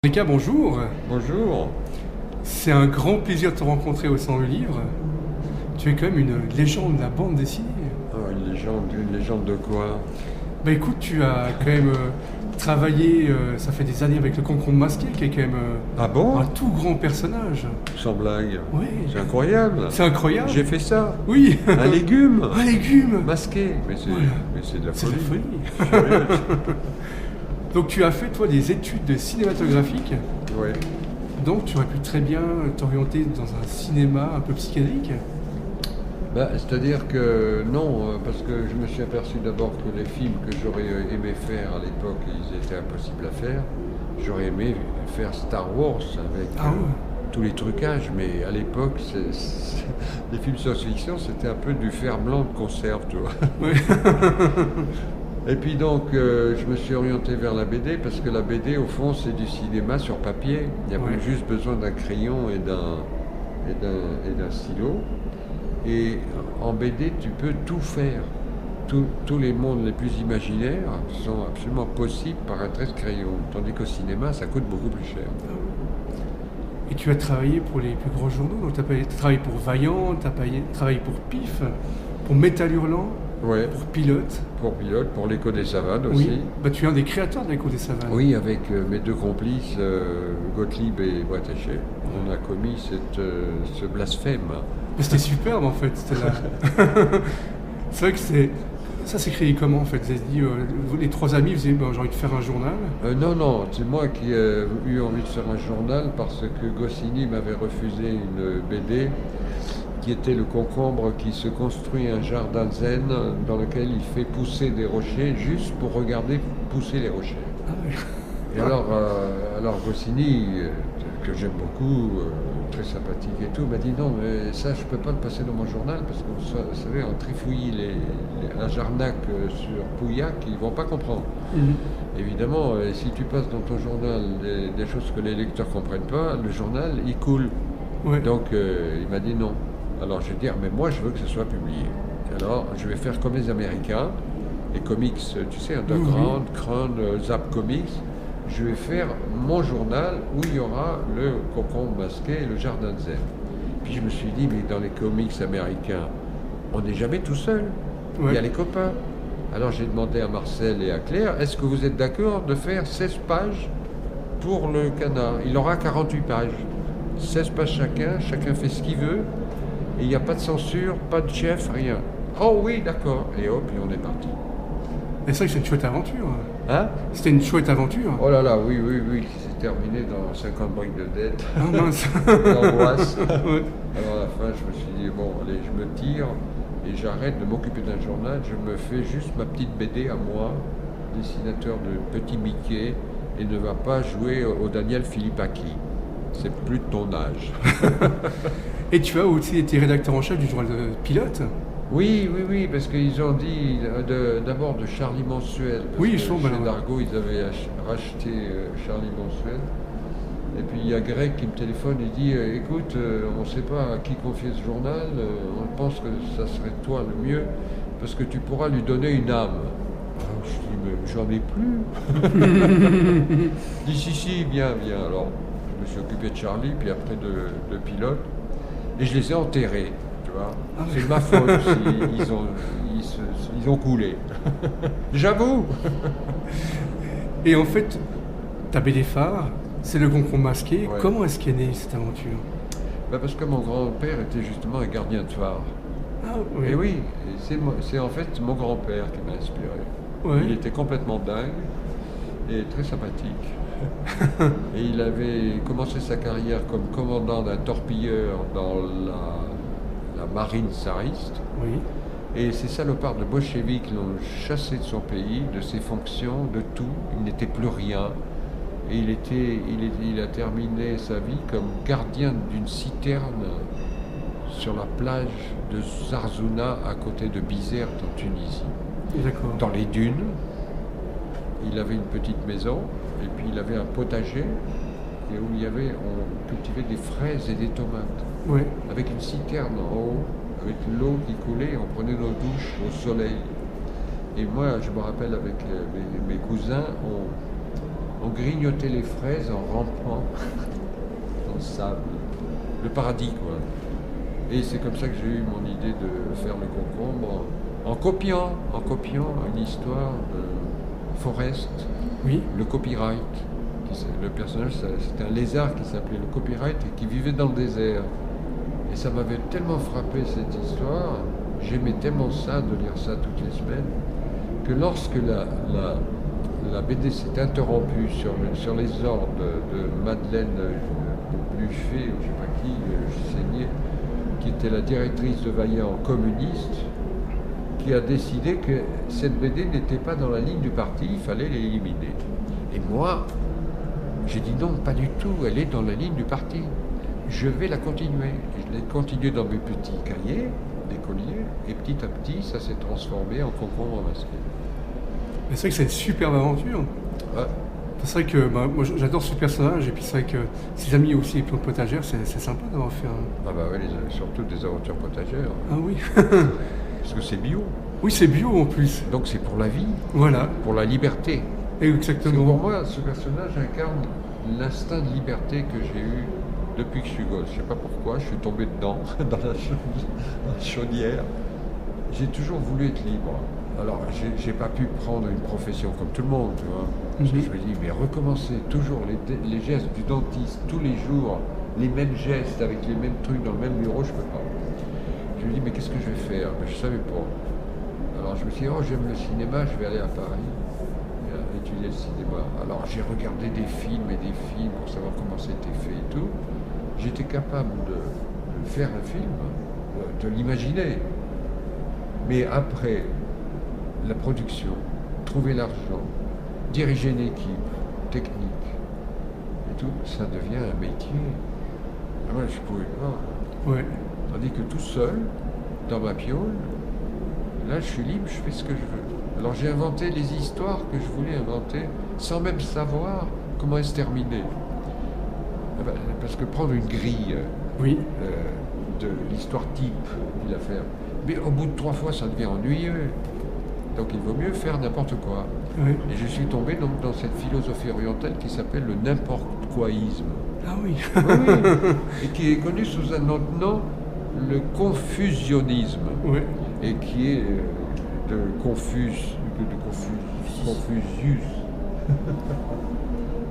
Rika, bonjour. Bonjour. C'est un grand plaisir de te rencontrer au Salon du Livre. Tu es quand même une légende de la bande dessinée. Ah, une légende de quoi? Bah écoute, tu as quand même travaillé, ça fait des années avec le Concombre Masqué, qui est quand même Ah bon? un tout grand personnage. Sans blague. Oui. C'est incroyable. C'est incroyable. J'ai fait ça. Oui. Un légume Un légume. masqué. Voilà. Mais c'est de la C'est de folie. la folie. Sérieux. Donc tu as fait toi des études de cinématographique. Ouais. Donc tu aurais pu très bien t'orienter dans un cinéma un peu psychédélique. Bah, c'est-à-dire que non, parce que je me suis aperçu d'abord que les films que j'aurais aimé faire à l'époque, ils étaient impossibles à faire. J'aurais aimé faire Star Wars avec Ah ouais. tous les trucages, mais à l'époque, les films science-fiction, c'était un peu du fer blanc de conserve, tu vois. Ouais. Et puis donc, je me suis orienté vers la BD parce que la BD, au fond, c'est du cinéma sur papier. Il y a Ouais. juste besoin d'un crayon et d'un stylo. Et en BD, tu peux tout faire. Tous les mondes les plus imaginaires sont absolument possibles par un trait de crayon. Tandis qu'au cinéma, ça coûte beaucoup plus cher. Et tu as travaillé pour les plus grands journaux, donc tu as travaillé pour Vaillant, tu as travaillé pour PIF, pour Métal Hurlant, Ouais, pour Pilote. pour Pilote, pour l'Écho des Savanes aussi. Oui, bah, tu es un des créateurs de l'Écho des Savanes. Oui, avec mes deux complices, Gottlieb et Bretéché, on a commis ce blasphème. Mais c'était superbe en fait. C'était là. C'est vrai que ça s'est créé comment en fait? Vous avez dit, les trois amis, vous avez dit, bah, j'ai envie de faire un journal. Non, c'est moi qui ai eu envie de faire un journal parce que Goscinny m'avait refusé une BD qui était le concombre qui se construit un jardin zen dans lequel il fait pousser des rochers juste pour regarder pousser les rochers. Ah ouais. Et alors Goscinny, que j'aime beaucoup, très sympathique et tout, m'a dit non, mais ça je peux pas le passer dans mon journal parce que vous savez, en trifouillis un Jarnac sur Pouillac, ils vont pas comprendre. Mhm. Évidemment, si tu passes dans ton journal des choses que les lecteurs comprennent pas, le journal il coule. Ouais. Donc il m'a dit non. Alors je vais dire, mais moi je veux que ce soit publié. Alors je vais faire comme les Américains, les comics, tu sais, Underground, Crown, Zap Comics. Je vais faire mon journal où il y aura le concombre masqué et le jardin de zen. Puis je me suis dit, mais dans les comics américains, on n'est jamais tout seul. Il y a Ouais. les copains. Alors j'ai demandé à Marcel et à Claire, est-ce que vous êtes d'accord de faire 16 pages pour le canard? Il aura 48 pages. 16 pages chacun fait ce qu'il veut. Et il n'y a pas de censure, pas de chef, rien. Oh oui, d'accord. Et hop, et on est parti. Et c'est vrai que c'est une chouette aventure. Hein? C'était une chouette aventure. Oh là là, oui, c'est terminé dans 50 briques de dette, Ah mince. d'angoisse. Ouais. Alors à la fin, je me suis dit, bon, allez, je me tire et j'arrête de m'occuper d'un journal, je me fais juste ma petite BD à moi, dessinateur de Petit Mickey, et ne va pas jouer au Daniel Philippaki. C'est plus de ton âge. Et tu as aussi été rédacteur en chef du journal de Pilote. Oui, parce qu'ils ont dit d'abord de Charlie Mensuel. Parce Oui, que ils sont chez malins. Dargaud, ils avaient racheté Charlie Mensuel. Et puis il y a Greg qui me téléphone et dit écoute, on ne sait pas à qui confier ce journal, on pense que ça serait toi le mieux, parce que tu pourras lui donner une âme. Alors, je dis mais j'en ai plus. Il dit si, bien. Alors je me suis occupé de Charlie, puis après de Pilote, et je les ai enterrés. Tu vois. Ah C'est de ma faute ils ont coulé. J'avoue. Et en fait, ta BD phare, c'est le concombre masqué. Ouais. Comment est-ce qu'est née cette aventure? Bah parce que mon grand-père était justement un gardien de phare. Ah Et oui, c'est en fait mon grand-père qui m'a inspiré. Ouais. Il était complètement dingue et très sympathique. Et il avait commencé sa carrière comme commandant d'un torpilleur dans la marine tsariste. Oui. Et ces salopards de bolcheviks l'ont chassé de son pays, de ses fonctions, de tout. Il n'était plus rien. Et il a terminé sa vie comme gardien d'une citerne sur la plage de Zarzouna à côté de Bizerte en Tunisie. D'accord. Dans les dunes, il avait une petite maison et puis il avait un potager et où on cultivait des fraises et des tomates Ouais. avec une citerne en haut, avec l'eau qui coulait, on prenait nos douches au soleil. Et moi, je me rappelle avec mes cousins, on grignotait les fraises en rampant dans le sable. Le paradis, quoi. Et c'est comme ça que j'ai eu mon idée de faire le concombre en copiant une histoire de Forrest, Oui. le copyright. Le personnage, c'était un lézard qui s'appelait le copyright et qui vivait dans le désert. Et ça m'avait tellement frappé cette histoire, j'aimais tellement ça, de lire ça toutes les semaines, que lorsque la BD s'est interrompue sur les ordres de Madeleine Buffet, ou je ne sais pas qui, Chénier, qui était la directrice de Vaillant communiste, qui a décidé que cette BD n'était pas dans la ligne du parti, il fallait l'éliminer. Et moi, j'ai dit non, pas du tout, elle est dans la ligne du parti. Je vais la continuer. Et je l'ai continuée dans mes petits cahiers d'écolier, et petit à petit, ça s'est transformé en concombre masqué. Mais c'est vrai que c'est une superbe aventure. Ouais. C'est vrai que moi j'adore ce personnage, et puis c'est vrai que ses amis aussi, les plantes potagères, c'est sympa d'avoir fait un. Ah bah oui, surtout des aventures potagères. Ah oui. Parce que c'est bio. Oui, c'est bio en plus. Donc c'est pour la vie, Voilà. pour la liberté. Parce que Exactement. pour moi, ce personnage incarne l'instinct de liberté que j'ai eu depuis que je suis gosse. Je ne sais pas pourquoi, je suis tombé dedans, dans la chaudière. J'ai toujours voulu être libre. Alors, j'ai pas pu prendre une profession comme tout le monde, tu vois. Parce que je me dis, mais recommencer toujours les gestes du dentiste, tous les jours, les mêmes gestes, avec les mêmes trucs dans le même bureau, je peux pas. Je me dis, mais qu'est-ce que je vais faire? Je savais pas. Alors je me suis dit, oh, j'aime le cinéma, je vais aller à Paris. Étudier le cinéma. Alors j'ai regardé des films pour savoir comment c'était fait et tout. J'étais capable de faire un film, de l'imaginer. Mais après, la production, trouver l'argent, diriger une équipe, technique, et tout, ça devient un métier. Ah, moi, je pouvais pas. Ouais. Tandis que tout seul, dans ma piole, là, je suis libre, je fais ce que je veux. Alors j'ai inventé les histoires que je voulais inventer sans même savoir comment elles se terminaient. Parce que prendre une grille Oui. de l'histoire type qu'il a fait, mais au bout de 3 fois ça devient ennuyeux. Donc il vaut mieux faire n'importe quoi. Oui. Et je suis tombé donc dans cette philosophie orientale qui s'appelle le n'importe quoisme. Ah oui. Oui. Et qui est connu sous un autre nom, le confusionnisme. Ouais. Et qui est de Confucius.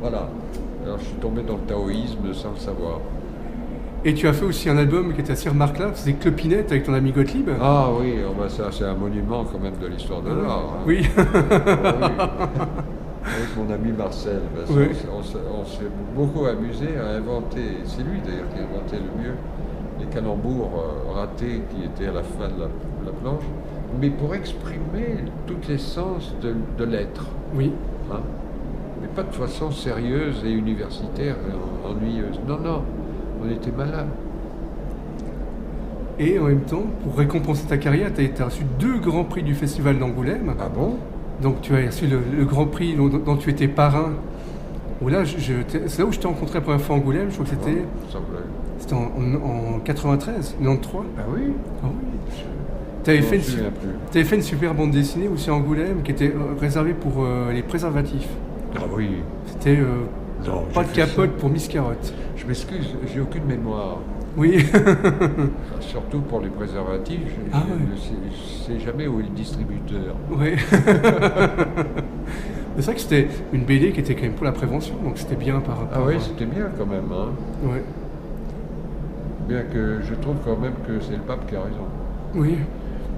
Voilà. Alors je suis tombé dans le taoïsme sans le savoir. Et tu as fait aussi un album qui était assez remarquable, c'était Clopinette avec ton ami Gottlieb. Ah oui, oh bah ça c'est un monument quand même de l'histoire de l'art. Hein. Oui. Oui. Avec mon ami Marcel, parce Oui. on s'est beaucoup amusé à inventer, c'est lui d'ailleurs qui a inventé le mieux, les calembours ratés qui étaient à la fin de la planche, mais pour exprimer toute l'essence de l'être. Oui. Hein, mais pas de façon sérieuse et universitaire, et ennuyeuse. Non, non, on était malins. Et en même temps, pour récompenser ta carrière, tu as reçu 2 grands prix du Festival d'Angoulême. Ah bon? Donc tu as reçu le grand prix dont tu étais parrain. Où là, c'est là où je t'ai rencontré la première fois à Angoulême, je crois que c'était en 93, 93. Ah oui? Ah oui. Tu avais fait une super bande dessinée aussi à Angoulême qui était réservée pour les préservatifs. Ah oui. C'était Non, pas de j'ai fait capote ça. pour Miss Carotte. Je m'excuse, j'ai aucune mémoire. Oui. Surtout pour les préservatifs, Ah je ne sais jamais où est le distributeur. Oui. C'est vrai que c'était une BD qui était quand même pour la prévention, donc c'était bien par rapport. Ah oui, c'était bien quand même. Hein. Ouais. Bien que je trouve quand même que c'est le pape qui a raison. Oui.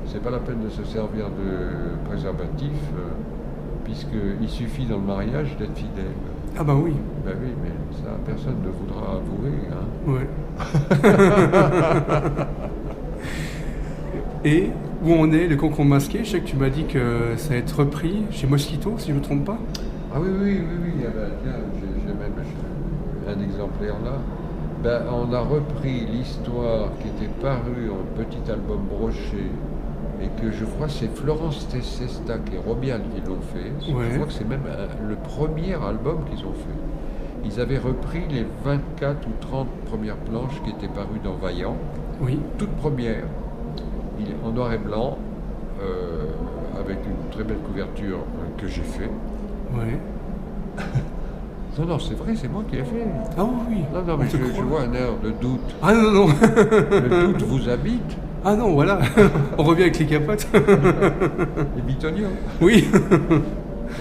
C'est pas la peine de se servir de préservatif, puisqu'il suffit dans le mariage d'être fidèle. Ah bah oui. Ben oui, mais ça, personne ne voudra avouer. Hein. Ouais. Et où on est, le concombre masqué, je sais que tu m'as dit que ça va être repris chez Mosquito, si je ne me trompe pas. Ah oui, oui, oui, oui. Ah ben, tiens, j'ai même un exemplaire là. Ben, on a repris l'histoire qui était parue en petit album broché et que je crois c'est Florence Tessestac et Robial qui l'ont fait. Ouais. Je crois que c'est même le premier album qu'ils ont fait. Ils avaient repris les 24 ou 30 premières planches qui étaient parues dans Vaillant, Oui. toute première, en noir et blanc, avec une très belle couverture que j'ai fait. Ouais. Non, c'est vrai, c'est moi qui l'ai fait. Ah oui. Non, mais je vois un air de doute. Ah non. Le doute vous habite. Ah non, voilà. On revient avec les capotes. Les bitoniaux. Oui.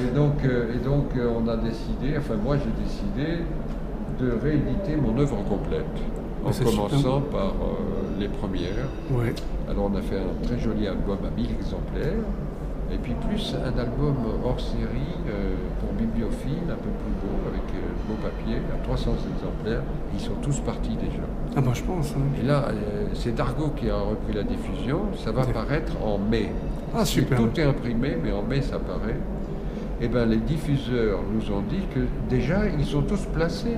Et donc, on a décidé, enfin moi j'ai décidé de rééditer mon œuvre complète, en commençant par les premières. Ouais. Alors on a fait un très joli album à 1000 exemplaires, et puis plus un album hors série pour bibliophile, un peu plus beau, avec beau papier, à 300 exemplaires. Ils sont tous partis déjà. Ah bah je pense. Hein. Et là, c'est Dargaud qui a repris la diffusion, ça va paraître en mai. Ah super. Tout est imprimé, mais en mai ça paraît. Eh bien, les diffuseurs nous ont dit que déjà, ils sont tous placés.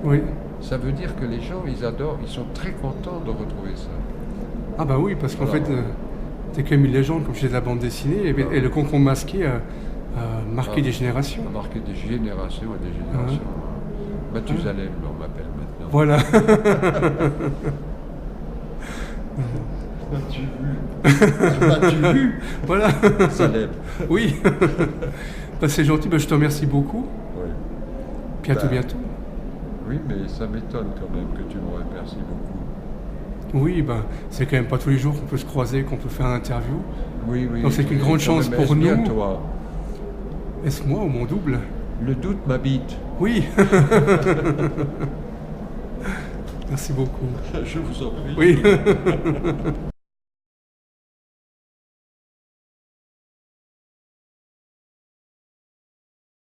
Oui. Ça veut dire que les gens, ils adorent, ils sont très contents de retrouver ça. Ah bah oui, parce qu'en fait, t'es quand même une légende, comme je disais, de la bande dessinée, et le concombre masqué a marqué des générations. A marqué des générations et des générations. Mathusalem, on m'appelle maintenant. Voilà. As-tu vu Voilà. Salem. Oui. Bah, c'est gentil, bah, je te remercie beaucoup. Oui. Puis à tout bientôt. Oui, mais ça m'étonne quand même que tu me remercies beaucoup. Oui, ben, c'est quand même pas tous les jours qu'on peut se croiser, qu'on peut faire une interview. Oui. Donc c'est une grande chance pour nous. Bien toi. Est-ce moi ou mon double? Le doute m'habite. Oui. Merci beaucoup. Je vous en prie. Oui.